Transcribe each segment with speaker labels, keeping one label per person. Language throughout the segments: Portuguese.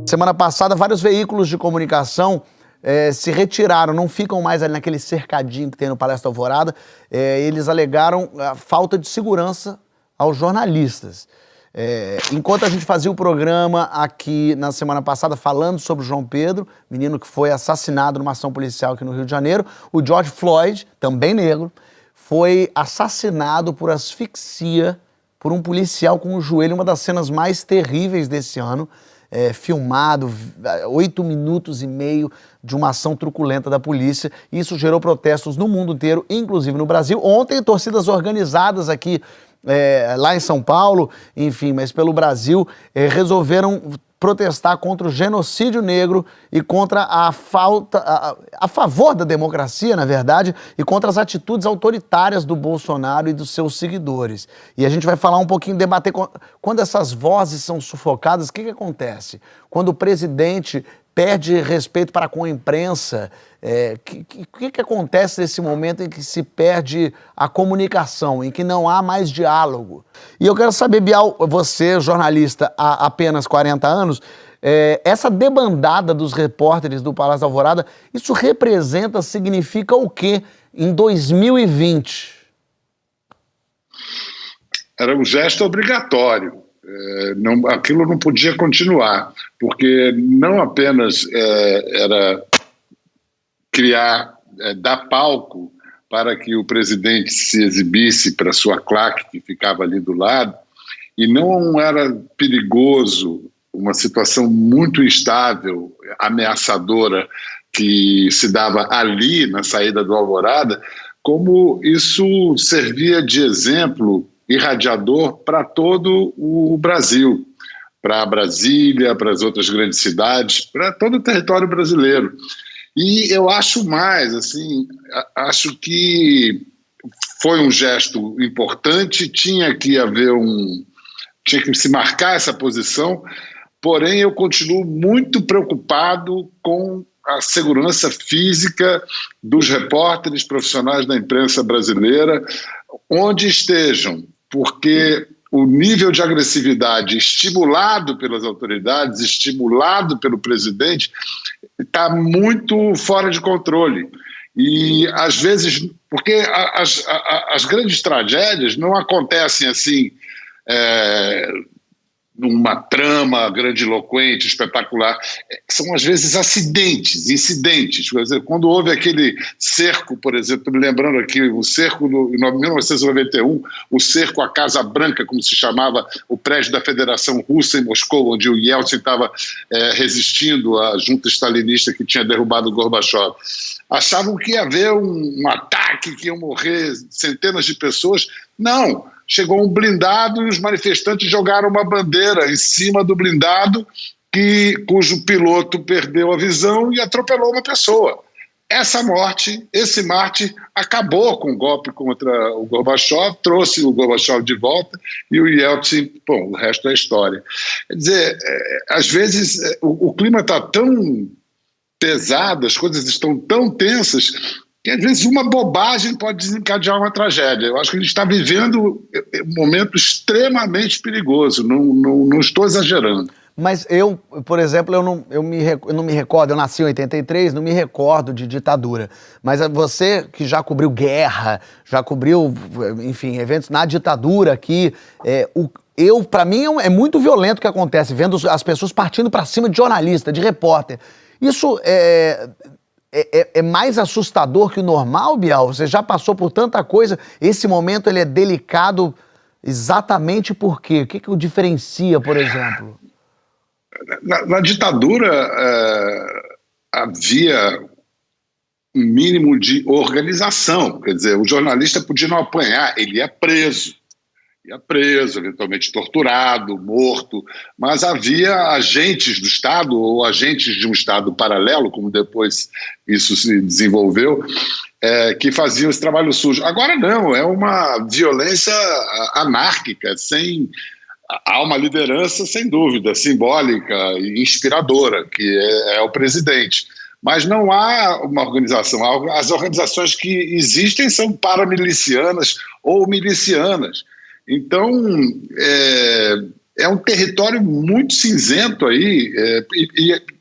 Speaker 1: Semana passada, vários veículos de comunicação se retiraram, não ficam mais ali naquele cercadinho que tem no Palácio da Alvorada. Eles alegaram a falta de segurança aos jornalistas. Enquanto a gente fazia o programa aqui na semana passada falando sobre o João Pedro, menino que foi assassinado numa ação policial aqui no Rio de Janeiro, o George Floyd, também negro, foi assassinado por asfixia por um policial com o joelho, uma das cenas mais terríveis desse ano, filmado, 8 minutos e meio de uma ação truculenta da polícia. Isso gerou protestos no mundo inteiro, inclusive no Brasil. Ontem, torcidas organizadas aqui, lá em São Paulo, enfim, mas pelo Brasil, resolveram protestar contra o genocídio negro e contra a favor da democracia, na verdade, e contra as atitudes autoritárias do Bolsonaro e dos seus seguidores. E a gente vai falar um pouquinho, debater, quando essas vozes são sufocadas, o que acontece? Quando o presidente perde respeito para com a imprensa, o que acontece nesse momento em que se perde a comunicação, em que não há mais diálogo? E eu quero saber, Bial, você, jornalista há apenas 40 anos, essa debandada dos repórteres do Palácio da Alvorada, isso representa, significa o quê em 2020?
Speaker 2: Era um gesto obrigatório. Aquilo não podia continuar, porque não apenas era dar palco para que o presidente se exibisse para sua claque que ficava ali do lado, e não era perigoso, uma situação muito instável, ameaçadora, que se dava ali na saída do Alvorada, como isso servia de exemplo irradiador para todo o Brasil, para Brasília, para as outras grandes cidades, para todo o território brasileiro. E eu acho mais, assim, acho que foi um gesto importante, tinha que se marcar essa posição, porém eu continuo muito preocupado com a segurança física dos repórteres profissionais da imprensa brasileira, onde estejam, porque o nível de agressividade estimulado pelas autoridades, estimulado pelo presidente, está muito fora de controle. E, às vezes, porque as grandes tragédias não acontecem assim, numa trama grandiloquente, espetacular. São, às vezes, acidentes, incidentes. Quer dizer, quando houve aquele cerco, por exemplo, estou me lembrando aqui, o cerco em 1991, o cerco à Casa Branca, como se chamava o prédio da Federação Russa em Moscou, onde o Yeltsin estava resistindo à junta stalinista que tinha derrubado o Gorbachev. Achavam que ia haver um ataque, que iam morrer centenas de pessoas. Não, chegou um blindado e os manifestantes jogaram uma bandeira em cima do blindado cujo piloto perdeu a visão e atropelou uma pessoa. Esse Marte acabou com o golpe contra o Gorbachev, trouxe o Gorbachev de volta e o Yeltsin, o resto é história. Quer dizer, às vezes o clima está tão pesado, as coisas estão tão tensas, que às vezes uma bobagem pode desencadear uma tragédia. Eu acho que a gente está vivendo um momento extremamente perigoso, não estou exagerando.
Speaker 1: Mas eu, por exemplo, eu não me recordo, eu nasci em 83, não me recordo de ditadura. Mas você que já cobriu guerra, já cobriu, enfim, eventos na ditadura aqui, para mim é muito violento o que acontece, vendo as pessoas partindo para cima de jornalista, de repórter. Isso é mais assustador que o normal, Bial? Você já passou por tanta coisa, esse momento ele é delicado exatamente por quê? O que o diferencia, por exemplo?
Speaker 2: Na ditadura havia um mínimo de organização, quer dizer, o jornalista podia não apanhar, ele ia preso, eventualmente torturado, morto, mas havia agentes do Estado ou agentes de um Estado paralelo, como depois isso se desenvolveu, que faziam esse trabalho sujo. Agora não, é uma violência anárquica, há uma liderança, sem dúvida, simbólica e inspiradora, que é o presidente. Mas não há uma organização. As organizações que existem são paramilicianas ou milicianas. Então, é um território muito cinzento aí,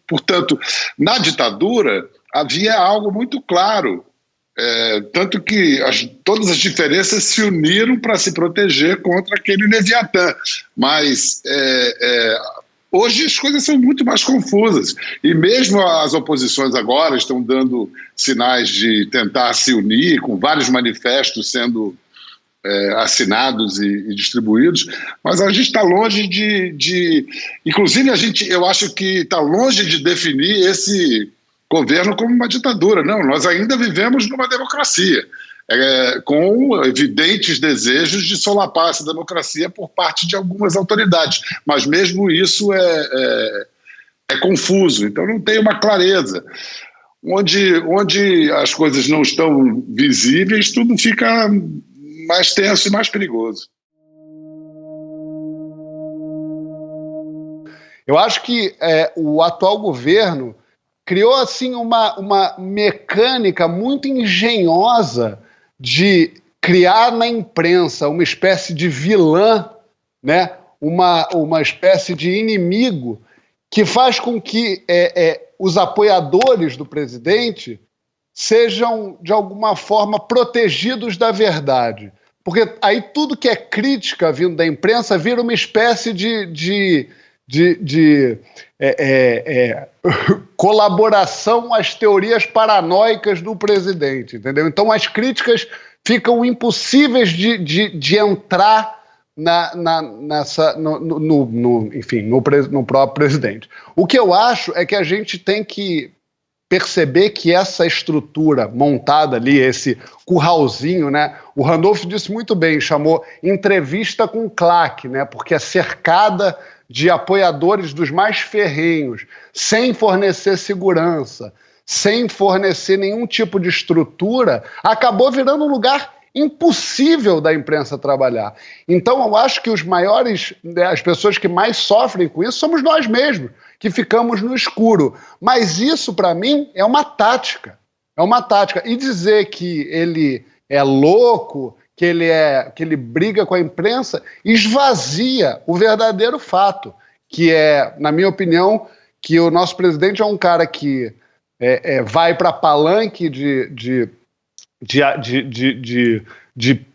Speaker 2: portanto, na ditadura havia algo muito claro, tanto que todas as diferenças se uniram para se proteger contra aquele Leviatã, mas hoje as coisas são muito mais confusas, e mesmo as oposições agora estão dando sinais de tentar se unir, com vários manifestos sendo assinados e distribuídos, mas a gente está longe inclusive eu acho que está longe de definir esse governo como uma ditadura. Não, nós ainda vivemos numa democracia, com evidentes desejos de solapar essa democracia por parte de algumas autoridades, mas mesmo isso é confuso, então não tem uma clareza. Onde as coisas não estão visíveis, tudo fica mais tenso e mais perigoso.
Speaker 3: Eu acho que o atual governo criou assim uma mecânica muito engenhosa de criar na imprensa uma espécie de vilã, né? uma espécie de inimigo que faz com que os apoiadores do presidente sejam, de alguma forma, protegidos da verdade. Porque aí tudo que é crítica vindo da imprensa vira uma espécie de colaboração às teorias paranoicas do presidente, entendeu? Então as críticas ficam impossíveis de entrar no próprio presidente. O que eu acho é que a gente tem que perceber que essa estrutura montada ali, esse curralzinho, né? O Randolph disse muito bem, chamou entrevista com claque, né? Porque é cercada de apoiadores dos mais ferrenhos, sem fornecer segurança, sem fornecer nenhum tipo de estrutura, acabou virando um lugar impossível da imprensa trabalhar. Então eu acho que as pessoas que mais sofrem com isso somos nós mesmos, que ficamos no escuro. Mas isso, para mim, é uma tática. É uma tática. E dizer que ele é louco, que ele briga com a imprensa, esvazia o verdadeiro fato, que é, na minha opinião, que o nosso presidente é um cara que vai para palanque de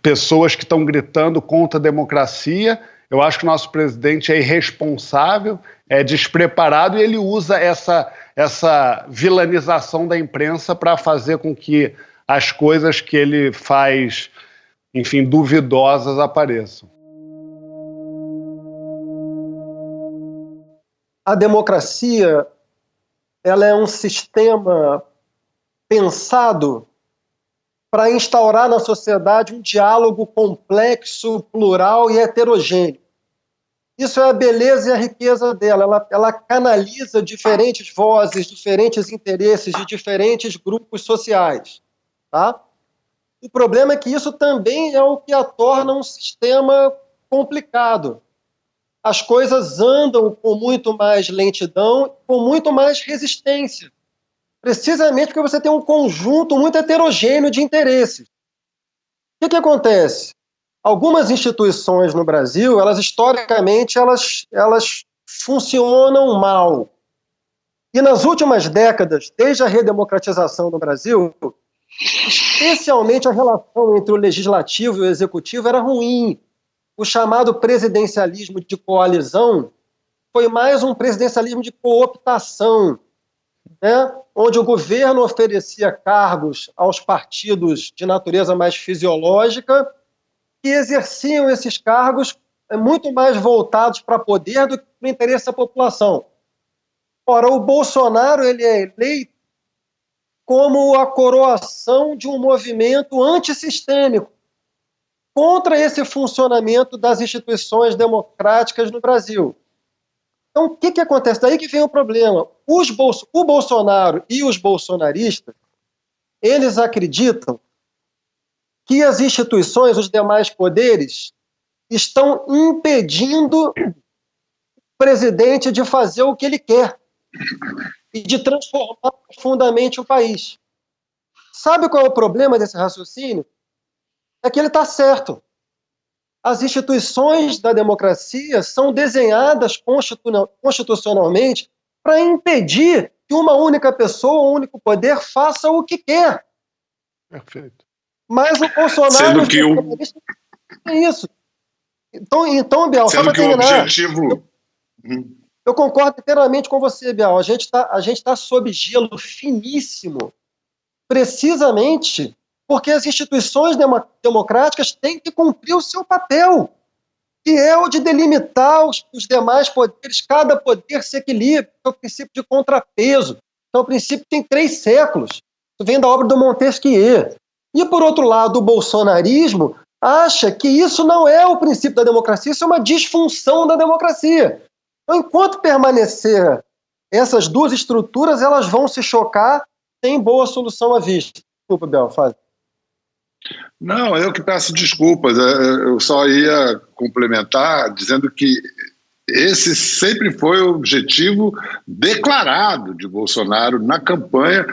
Speaker 3: pessoas que estão gritando contra a democracia. Eu acho que o nosso presidente é irresponsável, é despreparado, e ele usa essa vilanização da imprensa para fazer com que as coisas que ele faz, enfim, duvidosas apareçam.
Speaker 4: A democracia, ela é um sistema pensado para instaurar na sociedade um diálogo complexo, plural e heterogêneo. Isso é a beleza e a riqueza dela. Ela canaliza diferentes vozes, diferentes interesses de diferentes grupos sociais. Tá? O problema é que isso também é o que a torna um sistema complicado. As coisas andam com muito mais lentidão, com muito mais resistência. Precisamente porque você tem um conjunto muito heterogêneo de interesses. O que acontece? Algumas instituições no Brasil, historicamente, elas funcionam mal. E nas últimas décadas, desde a redemocratização do Brasil, especialmente a relação entre o legislativo e o executivo era ruim. O chamado presidencialismo de coalizão foi mais um presidencialismo de cooptação, né? Onde o governo oferecia cargos aos partidos de natureza mais fisiológica, que exerciam esses cargos muito mais voltados para poder do que para o interesse da população. Ora, o Bolsonaro ele é eleito como a coroação de um movimento antissistêmico contra esse funcionamento das instituições democráticas no Brasil. Então, o que acontece? Daí que vem o problema. O Bolsonaro e os bolsonaristas, eles acreditam que as instituições, os demais poderes, estão impedindo o presidente de fazer o que ele quer e de transformar profundamente o país. Sabe qual é o problema desse raciocínio? É que ele está certo. as instituições da democracia são desenhadas constitucionalmente para impedir que uma única pessoa, um único poder, faça o que quer.
Speaker 3: Perfeito.
Speaker 4: Mas o Bolsonaro...
Speaker 2: Sendo que
Speaker 4: é isso. Então, Bial, só para terminar... Objetivo... Eu concordo inteiramente com você, Bial. A gente tá sob gelo finíssimo, precisamente porque as instituições democráticas têm que cumprir o seu papel, que é o de delimitar os demais poderes. Cada poder se equilibra, é o princípio de contrapeso. Então, o princípio tem 3 séculos. Isso vem da obra do Montesquieu. E, por outro lado, o bolsonarismo acha que isso não é o princípio da democracia, isso é uma disfunção da democracia. Então, enquanto permanecer essas duas estruturas, elas vão se chocar sem boa solução à vista. Desculpa, Bial, faz.
Speaker 2: Não, eu que peço desculpas. Eu só ia complementar dizendo que esse sempre foi o objetivo declarado de Bolsonaro na campanha,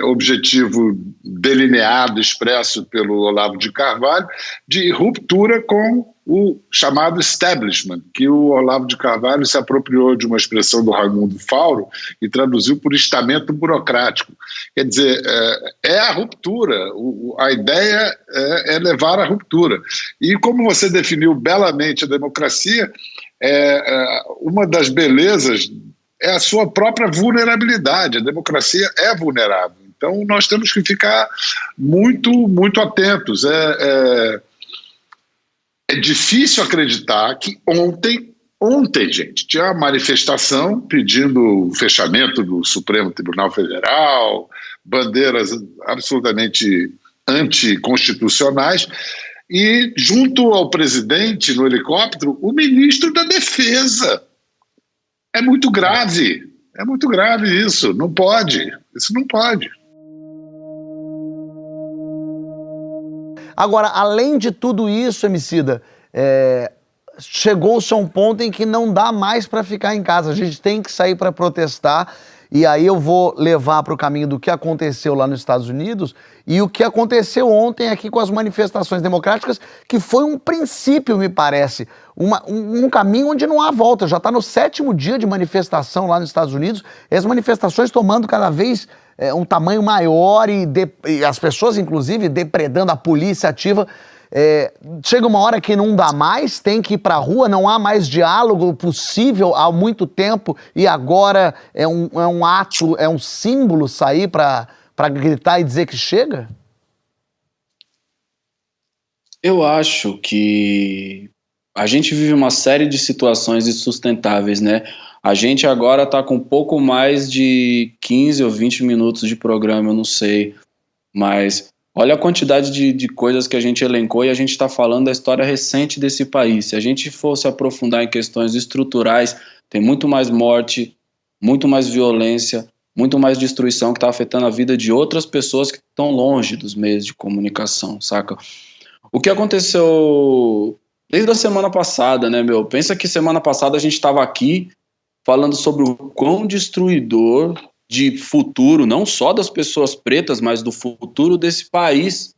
Speaker 2: objetivo delineado, expresso pelo Olavo de Carvalho, de ruptura com o chamado establishment, que o Olavo de Carvalho se apropriou de uma expressão do Raimundo Fauro e traduziu por estamento burocrático. Quer dizer, é a ruptura, a ideia é levar à ruptura. E como você definiu belamente a democracia, uma das belezas é a sua própria vulnerabilidade. A democracia é vulnerável. Então, nós temos que ficar muito, muito atentos. É difícil acreditar que ontem, gente, tinha uma manifestação pedindo o fechamento do Supremo Tribunal Federal, bandeiras absolutamente anticonstitucionais, e junto ao presidente, no helicóptero, o ministro da Defesa. É muito grave isso, não pode, isso não pode.
Speaker 1: Agora, além de tudo isso, Emicida, chegou-se a um ponto em que não dá mais para ficar em casa, a gente tem que sair para protestar, e aí eu vou levar para o caminho do que aconteceu lá nos Estados Unidos e o que aconteceu ontem aqui com as manifestações democráticas, que foi um princípio, me parece, um caminho onde não há volta. Já está no 7º dia de manifestação lá nos Estados Unidos, e as manifestações tomando cada vez um tamanho maior e as pessoas, inclusive, depredando a polícia ativa. Chega uma hora que não dá mais, tem que ir para a rua, não há mais diálogo possível há muito tempo e agora é um ato, é um símbolo sair para gritar e dizer que chega?
Speaker 5: Eu acho que a gente vive uma série de situações insustentáveis, né? A gente agora está com um pouco mais de 15 ou 20 minutos de programa, eu não sei, mas olha a quantidade de coisas que a gente elencou e a gente está falando da história recente desse país. Se a gente fosse aprofundar em questões estruturais, tem muito mais morte, muito mais violência, muito mais destruição que está afetando a vida de outras pessoas que estão longe dos meios de comunicação, saca? O que aconteceu desde a semana passada, né, meu? Pensa que semana passada a gente estava aqui falando sobre o quão destruidor de futuro, não só das pessoas pretas, mas do futuro desse país,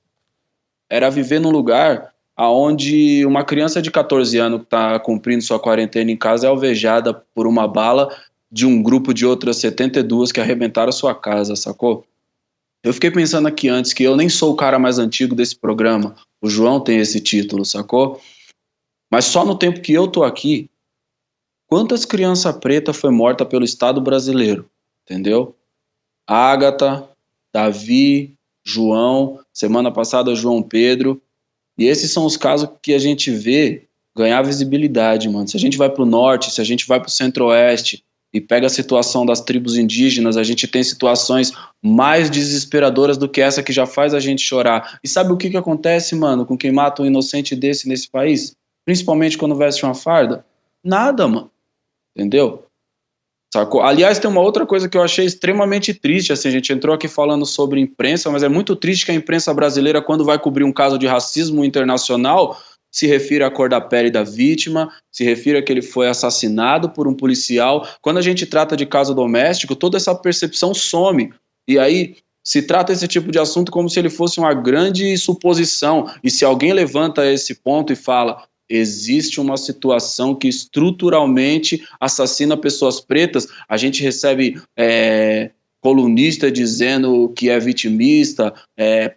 Speaker 5: era viver num lugar onde uma criança de 14 anos que está cumprindo sua quarentena em casa é alvejada por uma bala de um grupo de outras 72 que arrebentaram a sua casa, sacou? Eu fiquei pensando aqui antes que eu nem sou o cara mais antigo desse programa, o João tem esse título, sacou? Mas só no tempo que eu tô aqui, quantas crianças pretas foi morta pelo Estado brasileiro? Entendeu? Ágata, Davi, João, semana passada João Pedro, e esses são os casos que a gente vê ganhar visibilidade, mano. Se a gente vai pro norte, se a gente vai pro centro-oeste e pega a situação das tribos indígenas, a gente tem situações mais desesperadoras do que essa que já faz a gente chorar. E sabe o que acontece, mano, com quem mata um inocente desse nesse país? Principalmente quando veste uma farda? Nada, mano. Entendeu? Sacou? Aliás, tem uma outra coisa que eu achei extremamente triste, assim, a gente entrou aqui falando sobre imprensa, mas é muito triste que a imprensa brasileira, quando vai cobrir um caso de racismo internacional, se refira à cor da pele da vítima, se refira a que ele foi assassinado por um policial. Quando a gente trata de caso doméstico, toda essa percepção some. E aí, se trata esse tipo de assunto como se ele fosse uma grande suposição. E se alguém levanta esse ponto e fala, existe uma situação que estruturalmente assassina pessoas pretas, a gente recebe colunista dizendo que é vitimista,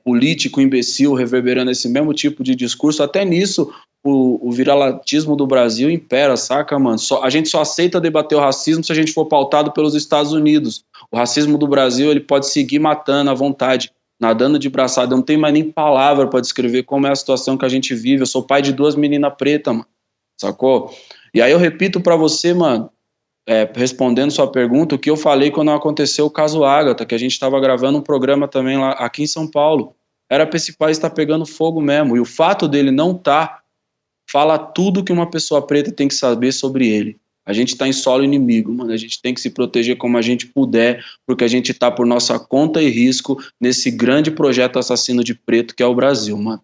Speaker 5: político imbecil reverberando esse mesmo tipo de discurso. Até nisso o viralatismo do Brasil impera, saca, mano? A gente só aceita debater o racismo se a gente for pautado pelos Estados Unidos. O racismo do Brasil, ele pode seguir matando à vontade, nadando de braçada. Eu não tenho mais nem palavra para descrever como é a situação que a gente vive. Eu sou pai de 2 meninas pretas, mano, sacou? E aí eu repito para você, mano, respondendo sua pergunta, o que eu falei quando aconteceu o caso Ágata, que a gente estava gravando um programa também lá aqui em São Paulo. Era para esse país estar pegando fogo mesmo. E o fato dele não estar fala tudo que uma pessoa preta tem que saber sobre ele. A gente está em solo inimigo, mano. A gente tem que se proteger como a gente puder, porque a gente está por nossa conta e risco nesse grande projeto assassino de preto que é o Brasil, mano.